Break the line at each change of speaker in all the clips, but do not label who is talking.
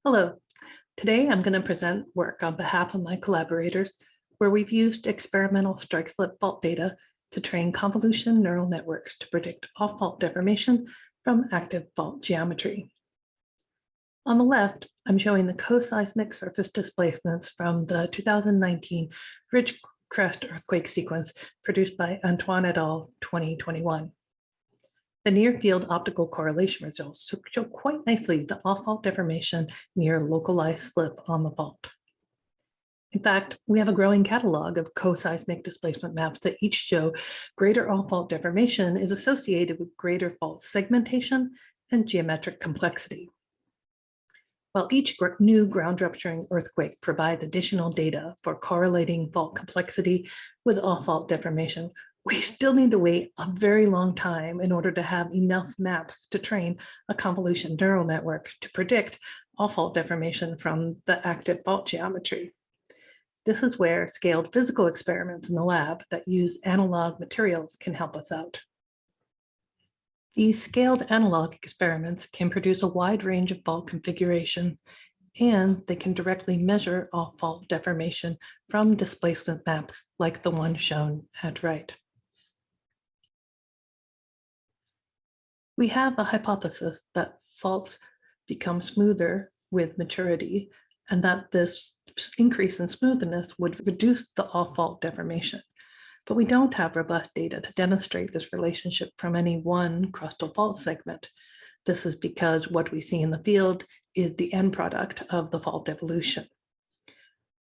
Hello. Today I'm going to present work on behalf of my collaborators where we've used experimental strike-slip fault data to train convolution neural networks to predict off-fault deformation from active fault geometry. On the left, I'm showing the co-seismic surface displacements from the 2019 Ridge Crest earthquake sequence produced by Antoine et al. 2021. The near-field optical correlation results show quite nicely the off-fault deformation near localized slip on the fault. In fact, we have a growing catalog of co-seismic displacement maps that each show greater off-fault deformation is associated with greater fault segmentation and geometric complexity. While each new ground rupturing earthquake provides additional data for correlating fault complexity with off-fault deformation, we still need to wait a very long time in order to have enough maps to train a convolution neural network to predict off-fault deformation from the active fault geometry. This is where scaled physical experiments in the lab that use analog materials can help us out. These scaled analog experiments can produce a wide range of fault configurations, and they can directly measure off-fault deformation from displacement maps like the one shown at right. We have a hypothesis that faults become smoother with maturity, and that this increase in smoothness would reduce the off-fault deformation. But we don't have robust data to demonstrate this relationship from any one crustal fault segment. This is because what we see in the field is the end product of the fault evolution.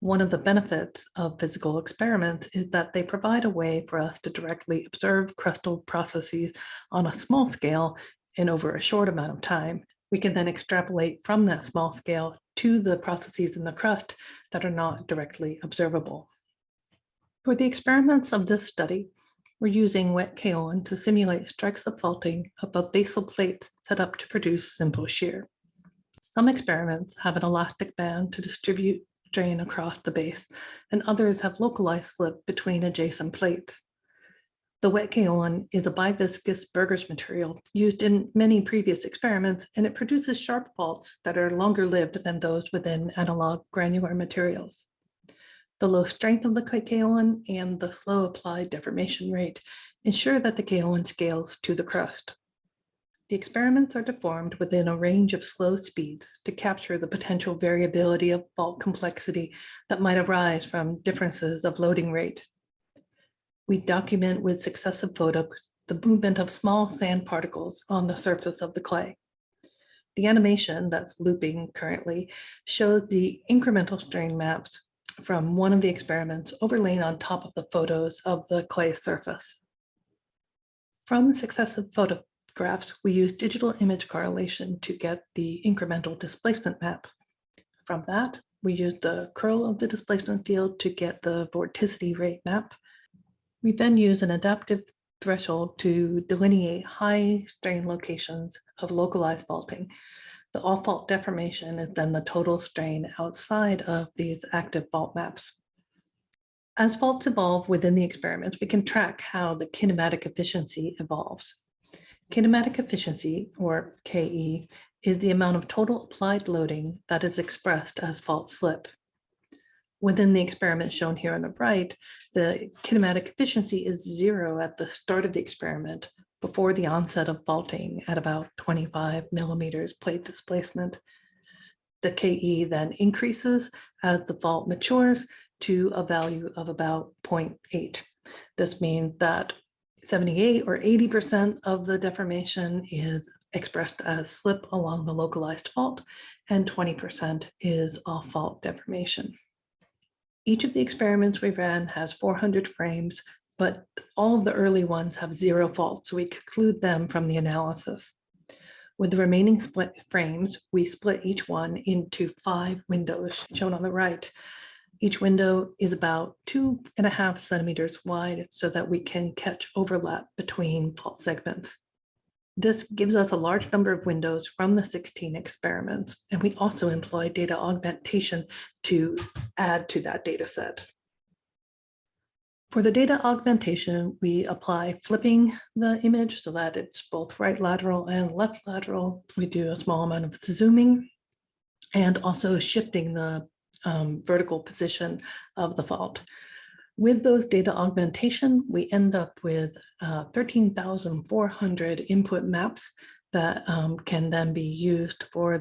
One of the benefits of physical experiments is that they provide a way for us to directly observe crustal processes on a small scale and over a short amount of time. We can then extrapolate from that small scale to the processes in the crust that are not directly observable. For the experiments of this study, we're using wet kaolin to simulate strike-slip faulting above basal plates set up to produce simple shear. Some experiments have an elastic band to distribute strain across the base, and others have localized slip between adjacent plates. The wet kaolin is a biviscous Burgers material used in many previous experiments, and it produces sharp faults that are longer lived than those within analog granular materials. The low strength of the kaolin and the slow applied deformation rate ensure that the kaolin scales to the crust. The experiments are deformed within a range of slow speeds to capture the potential variability of fault complexity that might arise from differences of loading rate. We document with successive photos the movement of small sand particles on the surface of the clay. The animation that's looping currently shows the incremental strain maps from one of the experiments overlain on top of the photos of the clay surface. From successive photographs, we use digital image correlation to get the incremental displacement map. From that, we use the curl of the displacement field to get the vorticity rate map. We then use an adaptive threshold to delineate high strain locations of localized faulting. The off-fault deformation is then the total strain outside of these active fault maps. As faults evolve within the experiments, we can track how the kinematic efficiency evolves. Kinematic efficiency, or KE, is the amount of total applied loading that is expressed as fault slip. Within the experiment shown here on the right, the kinematic efficiency is 0 at the start of the experiment before the onset of faulting at about 25 millimeters plate displacement. The KE then increases as the fault matures to a value of about 0.8. This means that 78 or 80% of the deformation is expressed as slip along the localized fault, and 20% is off-fault deformation. Each of the experiments we ran has 400 frames, but all of the early ones have 0 faults, so we exclude them from the analysis. With the remaining split frames, we split each one into 5 windows, shown on the right. Each window is about 2.5 centimeters wide so that we can catch overlap between fault segments. This gives us a large number of windows from the 16 experiments, and we also employ data augmentation to add to that data set. For the data augmentation, we apply flipping the image so that it's both right lateral and left lateral. We do a small amount of zooming. and also shifting the vertical position of the fault. With those data augmentation, we end up with 13,400 input maps that can then be used for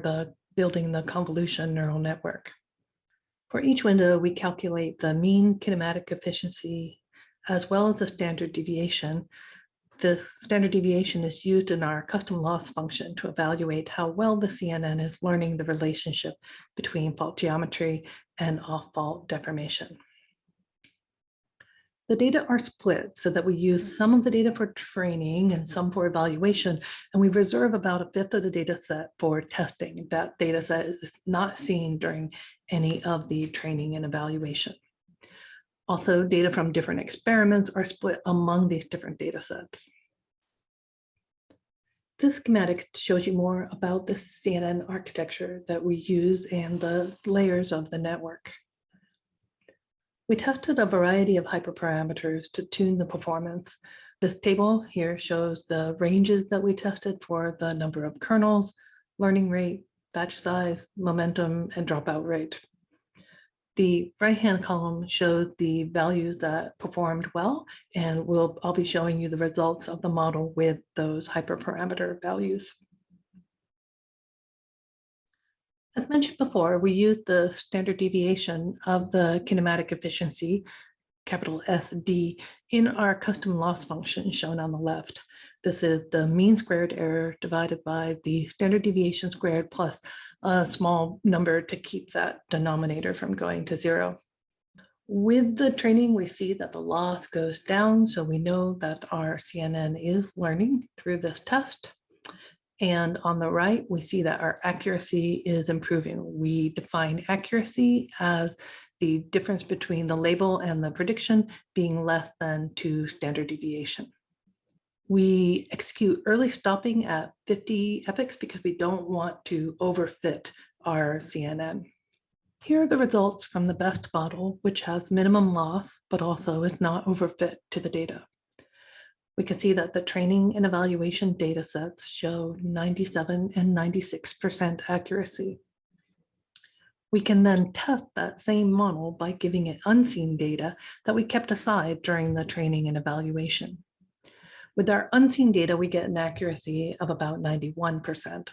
building the convolution neural network. For each window, we calculate the mean kinematic efficiency as well as the standard deviation. This standard deviation is used in our custom loss function to evaluate how well the CNN is learning the relationship between fault geometry and off-fault deformation. The data are split so that we use some of the data for training and some for evaluation, and we reserve about 1/5 of the data set for testing. That data set is not seen during any of the training and evaluation. Also, data from different experiments are split among these different data sets. This schematic shows you more about the CNN architecture that we use and the layers of the network. We tested a variety of hyperparameters to tune the performance. This table here shows the ranges that we tested for the number of kernels, learning rate, batch size, momentum, and dropout rate. The right-hand column shows the values that performed well, and I'll be showing you the results of the model with those hyperparameter values. As mentioned before, we used the standard deviation of the kinematic efficiency, capital SD, in our custom loss function shown on the left. This is the mean squared error divided by the standard deviation squared plus a small number to keep that denominator from going to 0. With the training, we see that the loss goes down, so we know that our CNN is learning through this test. And on the right, we see that our accuracy is improving. We define accuracy as the difference between the label and the prediction being less than 2 standard deviation. We execute early stopping at 50 epochs because we don't want to overfit our CNN. Here are the results from the best model, which has minimum loss, but also is not overfit to the data. We can see that the training and evaluation data sets show 97 and 96% accuracy. We can then test that same model by giving it unseen data that we kept aside during the training and evaluation. With our unseen data, we get an accuracy of about 91%.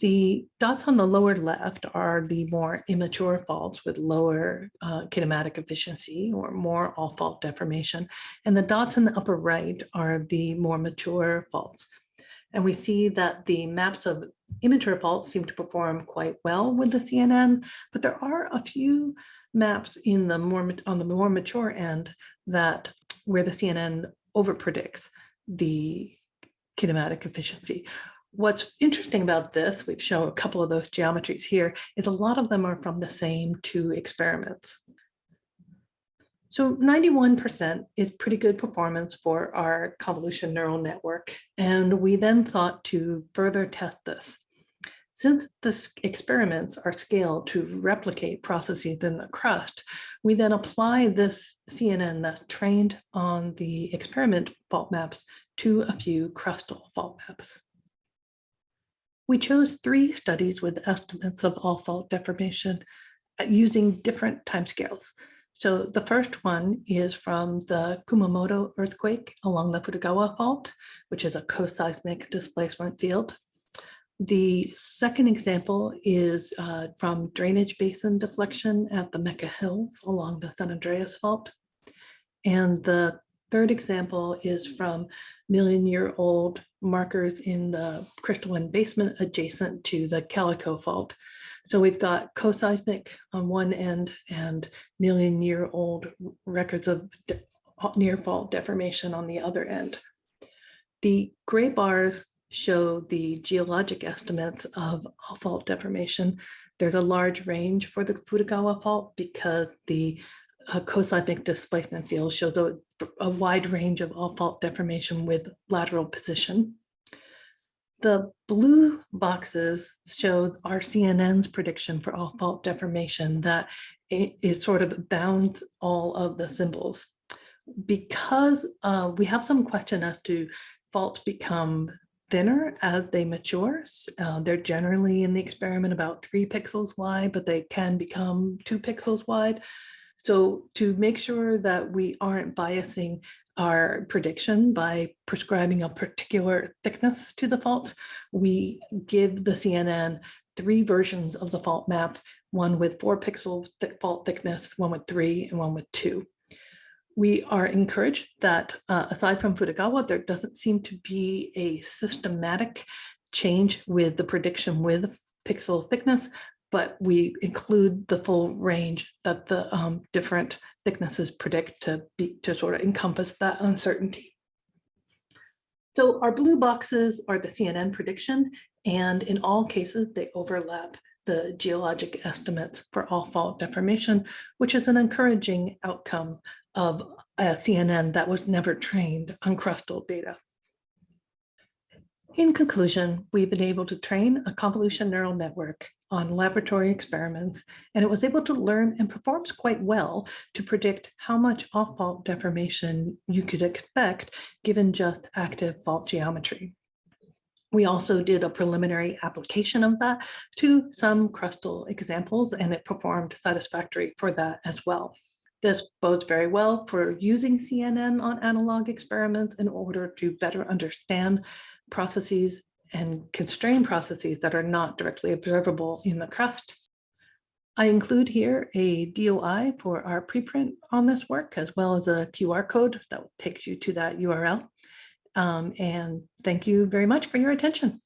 The dots on the lower left are the more immature faults with lower kinematic efficiency or more all-fault deformation. And the dots in the upper right are the more mature faults. And we see that the maps of immature faults seem to perform quite well with the CNN, but there are a few maps on the more mature end where the CNN overpredicts the kinematic efficiency. What's interesting about this, we've shown a couple of those geometries here, is a lot of them are from the same 2 experiments. So 91% is pretty good performance for our convolution neural network. And we then thought to further test this. Since the experiments are scaled to replicate processes in the crust, we then apply this CNN that's trained on the experiment fault maps to a few crustal fault maps. We chose 3 studies with estimates of all-fault deformation using different timescales. So the first one is from the Kumamoto earthquake along the Futagawa fault, which is a coseismic displacement field. The second example is from drainage basin deflection at the Mecca Hills along the San Andreas fault. And the third example is from million-year-old markers in the crystalline basement adjacent to the Calico fault. So we've got coseismic on one end and million-year-old records of near-fault deformation on the other end. The gray bars show the geologic estimates of all-fault deformation. There's a large range for the Futagawa fault because the coseismic displacement field shows a wide range of all-fault deformation with lateral position. The blue boxes show our CNN's prediction for all-fault deformation that it sort of bounds all of the symbols. Because we have some question as to faults become thinner as they mature. They're generally in the experiment about 3 pixels wide, but they can become 2 pixels wide. So to make sure that we aren't biasing our prediction by prescribing a particular thickness to the faults, we give the CNN 3 versions of the fault map, one with 4 pixel fault thickness, one with 3, and one with 2. We are encouraged that aside from Futagawa, there doesn't seem to be a systematic change with the prediction with pixel thickness, but we include the full range that the different thicknesses predict to sort of encompass that uncertainty. So our blue boxes are the CNN prediction, and in all cases, they overlap the geologic estimates for all fault deformation, which is an encouraging outcome of a CNN that was never trained on crustal data. In conclusion, we've been able to train a convolution neural network on laboratory experiments, and it was able to learn and performs quite well to predict how much off-fault deformation you could expect given just active fault geometry. We also did a preliminary application of that to some crustal examples, and it performed satisfactory for that as well. This bodes very well for using CNN on analog experiments in order to better understand processes and constrain processes that are not directly observable in the crust. I include here a DOI for our preprint on this work, as well as a QR code that takes you to that URL. And thank you very much for your attention.